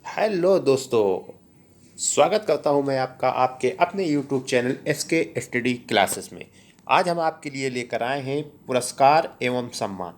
Hello दोस्तों। स्वागत करता हूं मैं आपका आपके अपने YouTube channel SK study classes में। आज हम आपके लिए लेकर आए हैं पुरस्कार एवं सम्मान।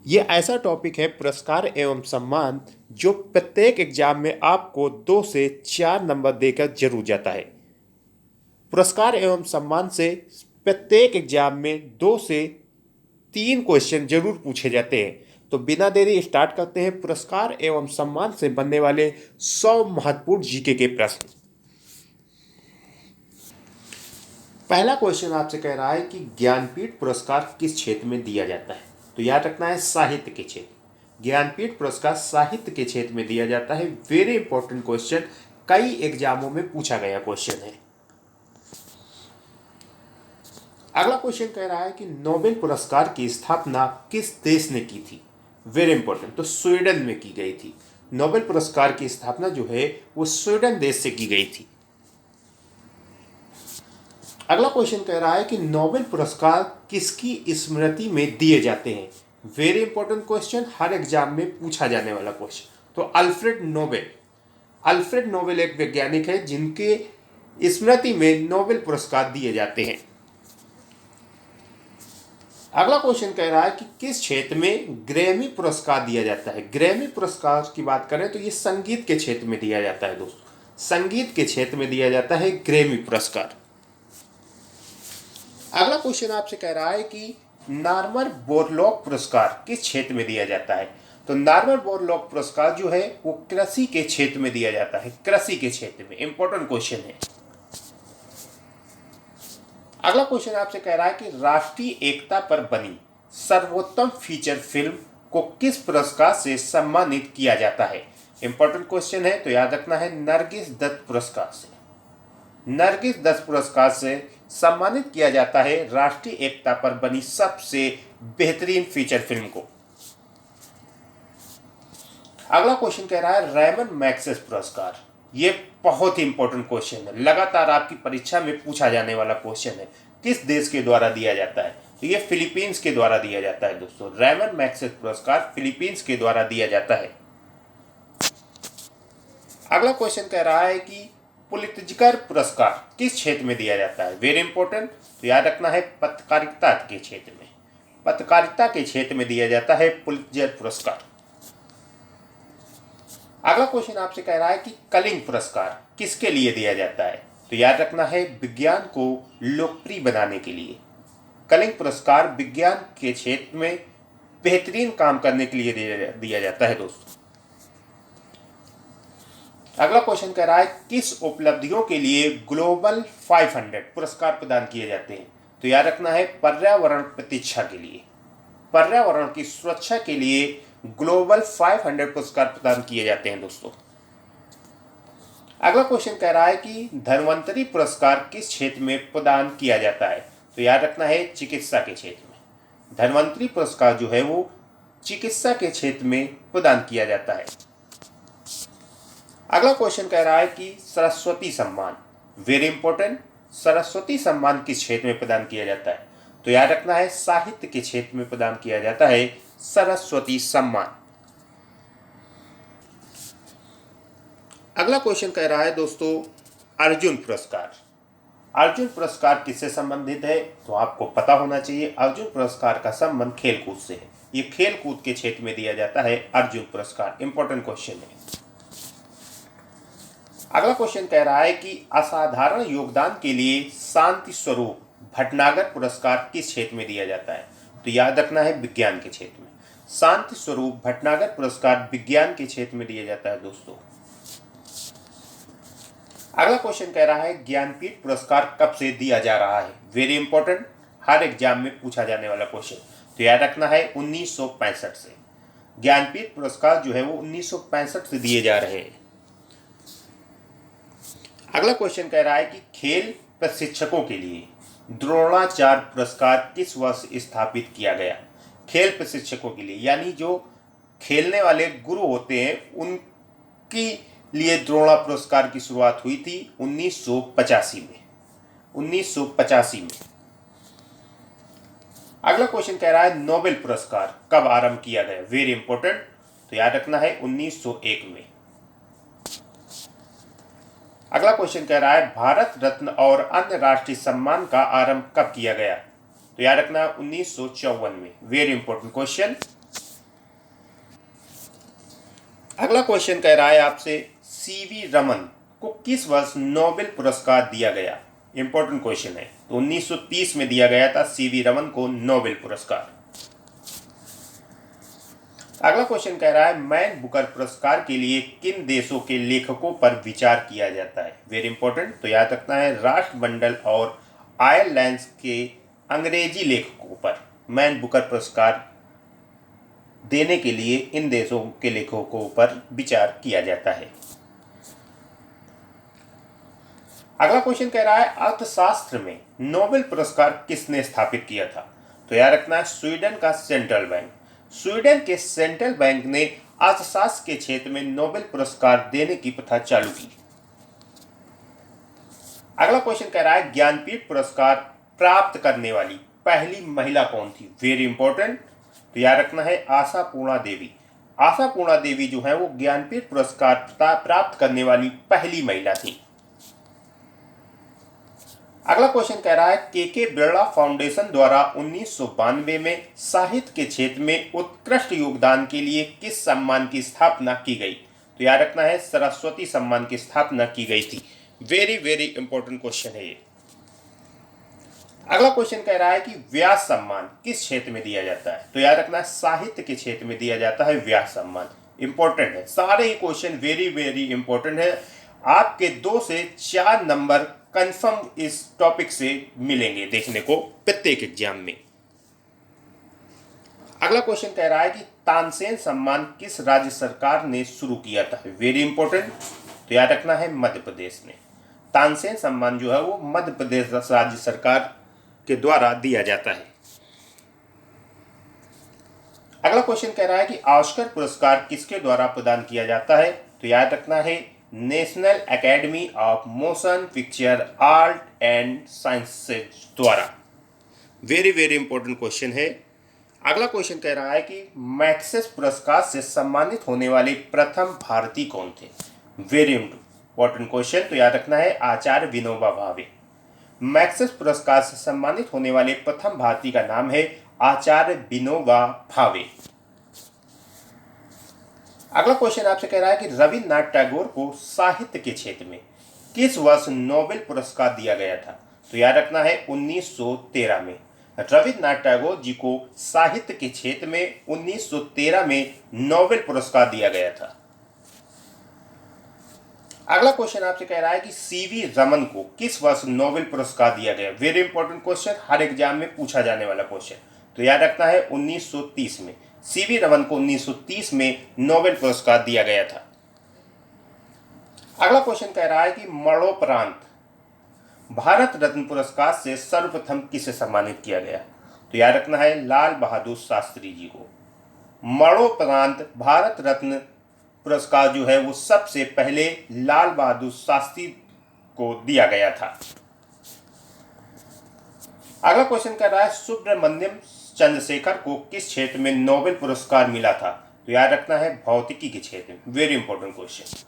ये ऐसा टॉपिक है पुरस्कार एवं सम्मान जो प्रत्येक एग्जाम में आपको 2 से 4 नंबर देकर जरूर जाता है। पुरस्कार एवं सम्मान से प्रत्येक एग्जाम में 2 से 3 क्वेश्चन जरूर पूछे जाते हैं। तो बिना देरी स्टार्ट करते हैं पुरस्कार एवं सम्मान से बनने वाले 100 महत्वपूर्ण जीके के प्रश्न। पहला क्वेश्चन आपसे कह रहा है कि ज्ञानपीठ पुरस्कार किस क्षेत्र में दिया जाता है। तो याद रखना है साहित्य के क्षेत्र। ज्ञानपीठ पुरस्कार साहित्य के क्षेत्र में दिया जाता है। वेरी इंपॉर्टेंट क्वेश्चन, कई एग्जामों में पूछा गया क्वेश्चन है। अगला क्वेश्चन कह रहा है कि नोबेल पुरस्कार की स्थापना किस देश ने की थी। वेरी इंपॉर्टेंट, तो स्वीडन में की गई थी। नोबेल पुरस्कार की स्थापना जो है वो स्वीडन देश से की गई थी। अगला क्वेश्चन कह रहा है कि नोबेल पुरस्कार किसकी स्मृति में दिए जाते हैं। वेरी इंपॉर्टेंट क्वेश्चन, हर एग्जाम में पूछा जाने वाला क्वेश्चन। तो अल्फ्रेड नोबेल, अल्फ्रेड नोबेल एक वैज्ञानिक है जिनके स्मृति में नोबेल पुरस्कार दिए जाते हैं। अगला क्वेश्चन कह रहा है कि किस क्षेत्र में ग्रैमी पुरस्कार दिया जाता है। ग्रैमी पुरस्कार की बात करें तो ये संगीत के क्षेत्र में दिया जाता है दोस्तों। संगीत के क्षेत्र में दिया जाता है ग्रैमी पुरस्कार। अगला क्वेश्चन आपसे कह रहा है कि नॉर्मन बोरलॉग पुरस्कार किस क्षेत्र में दिया जाता है। तो नॉर्मन बोरलॉग पुरस्कार जो है वो कृषि के क्षेत्र में दिया जाता है। कृषि के क्षेत्र में इंपॉर्टेंट क्वेश्चन है। अगला क्वेश्चन आपसे कह रहा है कि राष्ट्रीय एकता पर बनी सर्वोत्तम फीचर फिल्म को किस पुरस्कार से सम्मानित किया जाता है। इंपॉर्टेंट क्वेश्चन है, तो याद रखना है नरगिस दत्त पुरस्कार से। नरगिस दत्त पुरस्कार से सम्मानित किया जाता है राष्ट्रीय एकता पर बनी सबसे बेहतरीन फीचर फिल्म को। अगला क्वेश्चन कह रहा है रेमन मैग्सेस पुरस्कार। ये बहुत ही इंपॉर्टेंट क्वेश्चन है, लगातार आपकी परीक्षा में पूछा जाने वाला क्वेश्चन है। किस देश के द्वारा दिया जाता है। तो ये फिलीपींस के द्वारा दिया जाता है दोस्तों। रेमन मैग्सेस पुरस्कार फिलीपींस के द्वारा दिया जाता है। अगला क्वेश्चन कह रहा है कि पुलित्जर पुरस्कार किस क्षेत्र में दिया जाता है। वेरी इंपॉर्टेंट, तो याद रखना है पत्रकारिता के क्षेत्र में। पत्रकारिता के क्षेत्र में दिया जाता है पुलित्जर पुरस्कार। अगला क्वेश्चन आपसे कह रहा है कि कलिंग पुरस्कार किसके लिए दिया जाता है। तो याद रखना है विज्ञान को लोकप्रिय बनाने के लिए। कलिंग पुरस्कार विज्ञान के क्षेत्र में बेहतरीन काम करने के लिए दिया जाता है दोस्तों। अगला क्वेश्चन कह रहा है किस उपलब्धियों के लिए ग्लोबल 500 पुरस्कार प्रदान किए जाते हैं। तो याद रखना है पर्यावरण प्रतीक्षा के लिए। पर्यावरण की सुरक्षा के लिए ग्लोबल 500 पुरस्कार प्रदान किए जाते हैं दोस्तों। अगला क्वेश्चन कह रहा है कि धन्वंतरी पुरस्कार किस क्षेत्र में प्रदान किया जाता है। तो याद रखना है चिकित्सा के क्षेत्र में। धन्वंतरी पुरस्कार जो है वो चिकित्सा के क्षेत्र में प्रदान किया जाता है। अगला क्वेश्चन कह रहा है कि सरस्वती सम्मान, वेरी इंपॉर्टेंट, सरस्वती सम्मान किस क्षेत्र में प्रदान किया जाता है। तो याद रखना है साहित्य के क्षेत्र में प्रदान किया जाता है सरस्वती सम्मान। अगला क्वेश्चन कह रहा है दोस्तों अर्जुन पुरस्कार। अर्जुन पुरस्कार किससे संबंधित है। तो आपको पता होना चाहिए अर्जुन पुरस्कार का संबंध खेलकूद से है। ये खेलकूद के क्षेत्र में दिया जाता है अर्जुन पुरस्कार। इंपॉर्टेंट क्वेश्चन है। अगला क्वेश्चन कह रहा है कि असाधारण योगदान के लिए शांति स्वरूप भटनागर पुरस्कार किस क्षेत्र में दिया जाता है। तो याद रखना है विज्ञान के क्षेत्र में। शांति स्वरूप भटनागर पुरस्कार विज्ञान के क्षेत्र में दिया जाता है दोस्तों। अगला क्वेश्चन कह रहा है ज्ञानपीठ पुरस्कार कब से दिया जा रहा है। वेरी इंपॉर्टेंट, हर एग्जाम में पूछा जाने वाला क्वेश्चन। तो याद रखना है 1965 से। ज्ञानपीठ पुरस्कार जो है वो 1965 से दिए जा रहे हैं। अगला क्वेश्चन कह रहा है कि खेल प्रशिक्षकों के लिए द्रोणाचार्य पुरस्कार किस वर्ष स्थापित किया गया। खेल प्रशिक्षकों के लिए यानी जो खेलने वाले गुरु होते हैं उनकी लिए द्रोणा पुरस्कार की शुरुआत हुई थी 1985 में। 1985 में। अगला क्वेश्चन कह रहा है नोबेल पुरस्कार कब आरंभ किया गया। वेरी इंपॉर्टेंट, तो याद रखना है 1901 में। अगला क्वेश्चन कह रहा है भारत रत्न और अन्य राष्ट्रीय सम्मान का आरंभ कब किया गया? तो याद रखना 1954 में। Very important question. अगला क्वेश्चन कह रहा है आपसे सीवी रमन को किस वर्ष नोबेल पुरस्कार दिया गया? इंपॉर्टेंट क्वेश्चन है। तो 1930 में दिया गया था सीवी रमन को नोबेल पुरस्कार। अगला क्वेश्चन कह रहा है मैन बुकर पुरस्कार के लिए किन देशों के लेखकों पर विचार किया जाता है? Very important. तो याद रखना है राष्ट्रमंडल और आयरलैंड के अंग्रेजी लेखकों पर मैन बुकर पुरस्कार देने के लिए इन देशों के लेखकों पर विचार किया जाता है। अगला क्वेश्चन कह रहा है अर्थशास्त्र में नोबेल पुरस्कार किसने स्थापित किया था? तो याद रखना है स्वीडन का सेंट्रल बैंक। स्वीडन के सेंट्रल बैंक ने अर्थशास्त्र के क्षेत्र में नोबेल पुरस्कार देने की प्रथा चालू की। अगला क्वेश्चन कह रहा है ज्ञानपीठ पुरस्कार प्राप्त करने वाली पहली महिला कौन थी? Very important. तो याद रखना है आशापूर्णा देवी। आशापूर्णा देवी जो है वो ज्ञानपीठ पुरस्कार प्राप्त करने वाली पहली महिला थी। अगला क्वेश्चन कह रहा है के बिरला फाउंडेशन द्वारा 1992 में साहित्य के क्षेत्र में उत्कृष्ट योगदान के लिए किस सम्मान की स्थापना की गई? तो याद रखना है सरस्वती सम्मान की स्थापना की गई थी। वेरी वेरी इंपॉर्टेंट क्वेश्चन है ये। अगला क्वेश्चन कह रहा है कि व्यास सम्मान किस क्षेत्र में दिया जाता है? तो याद रखना है साहित्य के क्षेत्र में दिया जाता है व्यास सम्मान। इंपॉर्टेंट है, सारे ही क्वेश्चन वेरी वेरी इंपॉर्टेंट है। आपके 2 से 4 नंबर कंफर्म इस टॉपिक से मिलेंगे देखने को प्रत्येक एग्जाम में। अगला क्वेश्चन कह रहा है कि तानसेन सम्मान किस राज्य सरकार ने शुरू किया था? Very important. तो याद रखना है मध्य प्रदेश ने। तानसेन सम्मान जो है वो मध्य प्रदेश राज्य सरकार के द्वारा दिया जाता है। अगला क्वेश्चन कह रहा है कि ऑस्कर पुरस्कार किसके द्वारा प्रदान किया जाता है? तो याद रखना है national academy of motion picture art and sciences द्वारा। वेरी वेरी इंपॉर्टेंट क्वेश्चन है। अगला क्वेश्चन कह रहा है कि मैक्सेस पुरस्कार से सम्मानित होने वाले प्रथम भारतीय कौन थे? Very important question. तो याद रखना है आचार्य विनोबा भावे। मैक्सेस पुरस्कार से सम्मानित होने वाले प्रथम भारतीय का नाम है आचार्य विनोबा भावे। अगला क्वेश्चन आपसे कह रहा है कि रविन्द्रनाथ टैगोर को साहित्य के क्षेत्र में किस वर्ष नोबेल पुरस्कार दिया गया था? तो याद रखना है 1913 में। रविन्द्रनाथ टैगोर जी को साहित्य के क्षेत्र में 1913 में नोबेल पुरस्कार दिया गया था। अगला क्वेश्चन आपसे कह रहा है कि सीवी रमन को किस वर्ष नोबेल पुरस्कार दिया गया? वेरी इंपॉर्टेंट क्वेश्चन, हर एग्जाम में पूछा जाने वाला क्वेश्चन। तो याद रखना है 1930 में। सीवी रमन को 1930 में नोबेल पुरस्कार दिया गया था। अगला क्वेश्चन कह रहा है कि मरणोपरांत भारत रत्न पुरस्कार से सर्वप्रथम किसे सम्मानित किया गया? तो याद रखना है लाल बहादुर शास्त्री जी को। मरणोपरांत भारत रत्न पुरस्कार जो है वो सबसे पहले लाल बहादुर शास्त्री को दिया गया था। अगला क्वेश्चन कह रहा है सुब्रमण्यम चंद्रशेखर को किस क्षेत्र में नोबेल पुरस्कार मिला था? तो याद रखना है भौतिकी के क्षेत्र में। Very important question.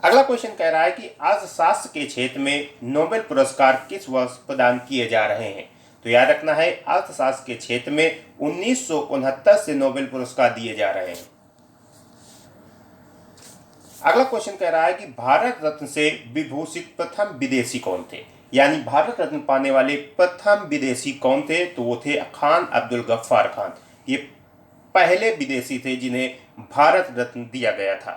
अगला क्वेश्चन कह रहा है कि अर्थशास्त्र के क्षेत्र में नोबेल पुरस्कार किस वर्ष प्रदान किए जा रहे हैं? तो याद रखना है अर्थशास्त्र के क्षेत्र में 1969 से नोबेल पुरस्कार दिए जा रहे हैं। अगला क्वेश्चन कह रहा है कि भारत रत्न से विभूषित प्रथम विदेशी कौन थे? यानी भारत रत्न पाने वाले प्रथम विदेशी कौन थे? तो वो थे खान अब्दुल गफ्फार खान। ये पहले विदेशी थे जिन्हें भारत रत्न दिया गया था।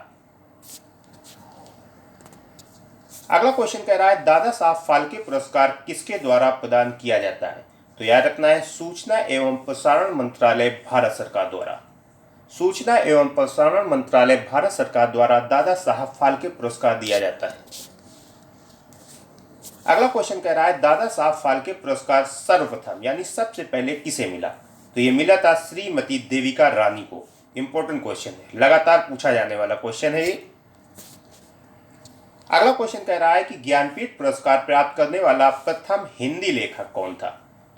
अगला क्वेश्चन कह रहा है दादा साहब फाल्के पुरस्कार किसके द्वारा प्रदान किया जाता है? तो याद रखना है सूचना एवं प्रसारण मंत्रालय भारत सरकार द्वारा। सूचना एवं प्रसारण मंत्रालय भारत सरकार द्वारा दादा साहब फाल्के पुरस्कार दिया जाता है। अगला क्वेश्चन कह रहा है दादा साहब फाल्के पुरस्कार सर्वप्रथम यानी सबसे पहले किसे मिला? तो ये मिला था श्रीमती देविका रानी को। इंपॉर्टेंट क्वेश्चन है, लगातार पूछा जाने वाला क्वेश्चन है ये। अगला क्वेश्चन कह रहा है कि ज्ञानपीठ पुरस्कार प्राप्त करने वाला प्रथम हिंदी लेखक कौन था?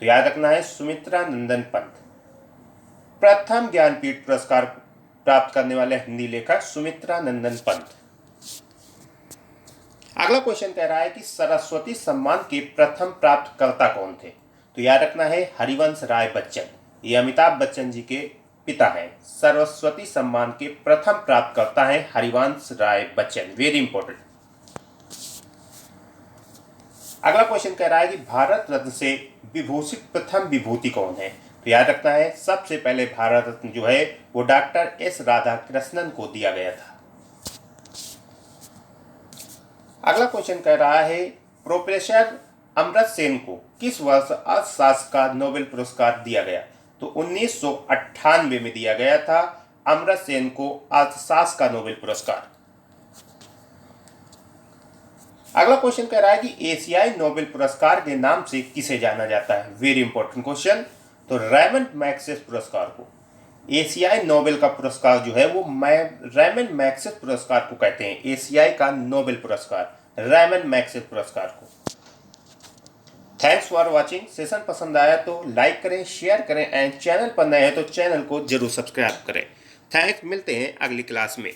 तो याद रखना है सुमित्रा नंदन पंत। प्रथम ज्ञानपीठ पुरस्कार प्राप्त करने वाले हिंदी लेखक सुमित्रा नंदन पंत। अगला क्वेश्चन कह रहा है कि सरस्वती सम्मान के प्रथम प्राप्तकर्ता कौन थे। तो याद रखना है हरिवंश राय बच्चन, ये अमिताभ बच्चन जी के पिता हैं। सरस्वती सम्मान के प्रथम प्राप्तकर्ता हैं हरिवंश राय बच्चन, वेरी इंपॉर्टेंट। अगला क्वेश्चन कह रहा है कि भारत रत्न से विभूषित प्रथम विभूति कौन है। तो याद रखना है सबसे पहले भारत रत्न जो है वो डॉक्टर एस राधाकृष्णन को दिया गया था। अगला क्वेश्चन कह रहा है प्रोफेसर अमर्त्य सेन को किस वर्ष अर्थशास्त्र का नोबेल पुरस्कार दिया गया। तो 1998 में दिया गया था अमर्त्य सेन को अर्थशास्त्र का नोबेल पुरस्कार। अगला क्वेश्चन कह रहा है कि एशियाई नोबेल पुरस्कार के नाम से किसे जाना जाता है, वेरी इंपॉर्टेंट क्वेश्चन। तो रेमंड मैग्सेसे पुरस्कार को, एशियाई नोबेल का पुरस्कार जो है वो रेमंड मैग्सेसे पुरस्कार को कहते हैं। एशियाई का नोबेल पुरस्कार रेमंड मैग्सेसे पुरस्कार को। Thanks for watching. सेशन पसंद आया तो लाइक करें, शेयर करें एंड चैनल पर नए हैं तो चैनल को जरूर सब्सक्राइब करें। थैंक्स, मिलते हैं अगली क्लास में।